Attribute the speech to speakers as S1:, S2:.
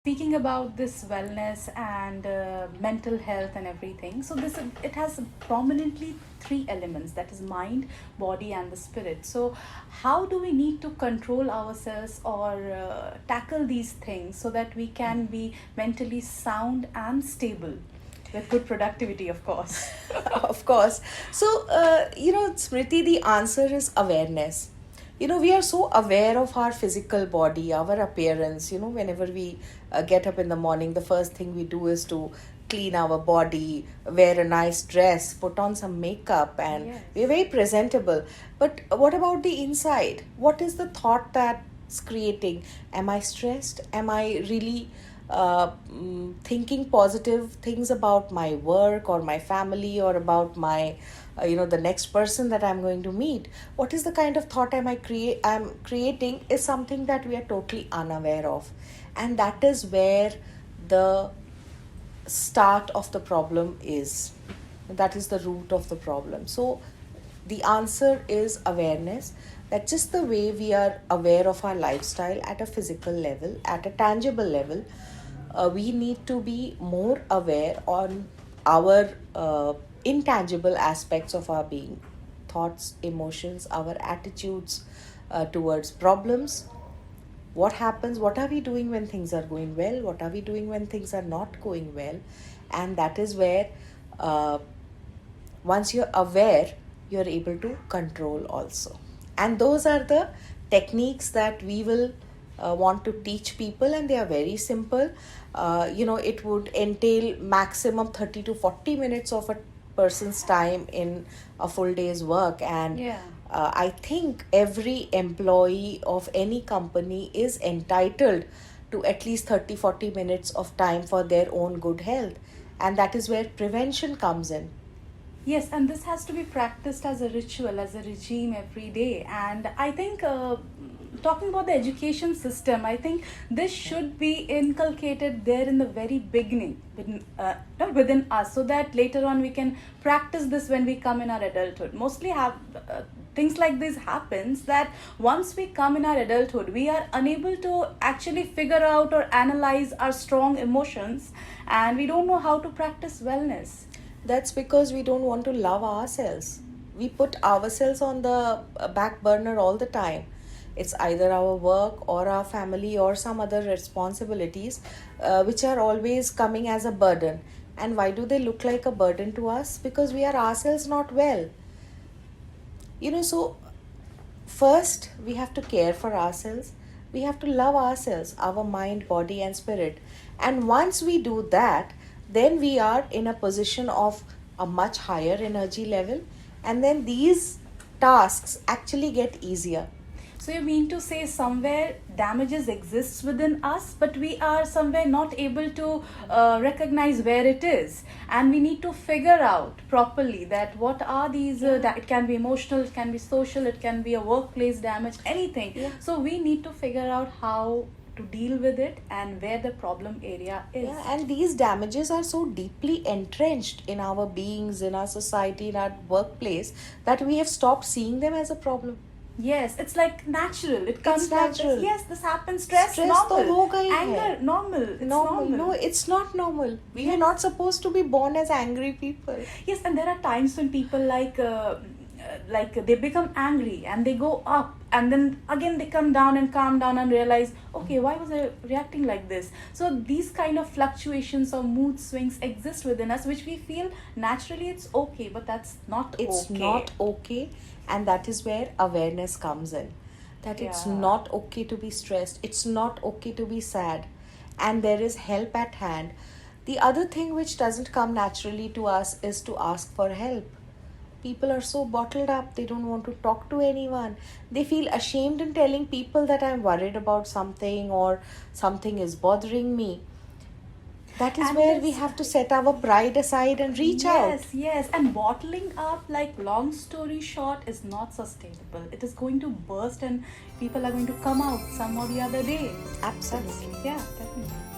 S1: speaking about this wellness and mental health and everything, so this it has prominently three elements, that is mind, body and the spirit. So how do we need to control ourselves or tackle these things so that we can be mentally sound and stable with good productivity, of course?
S2: Of course. So, Smriti, the answer is awareness. We are so aware of our physical body, our appearance. Whenever we get up in the morning, the first thing we do is to clean our body, wear a nice dress, put on some makeup, and
S1: Yes.
S2: we're very presentable. But what about the inside? What is the thought that's creating? Am I stressed? Am I really thinking positive things about my work or my family or about my the next person that I'm going to meet? What is the kind of thought I'm creating is something that we are totally unaware of, and that is where the start of the problem is. That is the root of the problem. So the answer is awareness, that just the way we are aware of our lifestyle at a physical level, at a tangible level, we need to be more aware on our intangible aspects of our being, thoughts, emotions, our attitudes towards problems. What happens, what are we doing when things are going well, what are we doing when things are not going well? And that is where uh, once you're aware, you're able to control also. And those are the techniques that we will want to teach people, and they are very simple. It would entail maximum 30 to 40 minutes of a person's time in a full day's work. And
S1: Yeah.
S2: I think every employee of any company is entitled to at least 30-40 minutes of time for their own good health. And that is where prevention comes in.
S1: Yes, and this has to be practiced as a ritual, as a regime every day. And I think, talking about the education system, I think this should be inculcated there in the very beginning, not within us, so that later on we can practice this when we come in our adulthood. Mostly have things like this happens that once we come in our adulthood, we are unable to actually figure out or analyze our strong emotions, and we don't know how to practice wellness.
S2: That's because we don't want to love ourselves. We put ourselves on the back burner all the time. It's either our work or our family or some other responsibilities which are always coming as a burden. And why do they look like a burden to us? Because we are ourselves not well. So first we have to care for ourselves. We have to love ourselves, our mind, body, and spirit. And once we do that, then we are in a position of a much higher energy level, and then these tasks actually get easier.
S1: So you mean to say somewhere damages exists within us, but we are somewhere not able to recognize where it is, and we need to figure out properly that what are these. It can be emotional, it can be social, it can be a workplace damage, anything.
S2: Yeah.
S1: So we need to figure out how to deal with it and where the problem area is.
S2: Yeah, and these damages are so deeply entrenched in our beings, in our society, in our workplace, that we have stopped seeing them as a problem.
S1: Yes, it's like natural. It comes
S2: natural.
S1: Yes, this happens. Stress
S2: Stress
S1: normal.
S2: तो होगा ही है.
S1: Anger normal. It's normal.
S2: No, it's not normal. We
S1: Yes.
S2: are not supposed to be born as angry people.
S1: Yes, and there are times when people like they become angry and they go up, and then again they come down and calm down and realize, okay, why was I reacting like this? So these kind of fluctuations or mood swings exist within us, which we feel naturally it's okay, but that's not
S2: It's
S1: okay.
S2: not okay, and that is where awareness comes in. That it's
S1: Yeah.
S2: not okay to be stressed, it's not okay to be sad, and there is help at hand. The other thing which doesn't come naturally to us is to ask for help. People are so bottled up, they don't want to talk to anyone. They feel ashamed in telling people that I'm worried about something or something is bothering me. That is
S1: And
S2: where we
S1: this-
S2: have to set our pride aside and reach out.
S1: Yes, yes, and bottling up, like, long story short, is not sustainable. It is going to burst, and people are going to come out some or the other day.
S2: Absolutely.
S1: Yeah, definitely.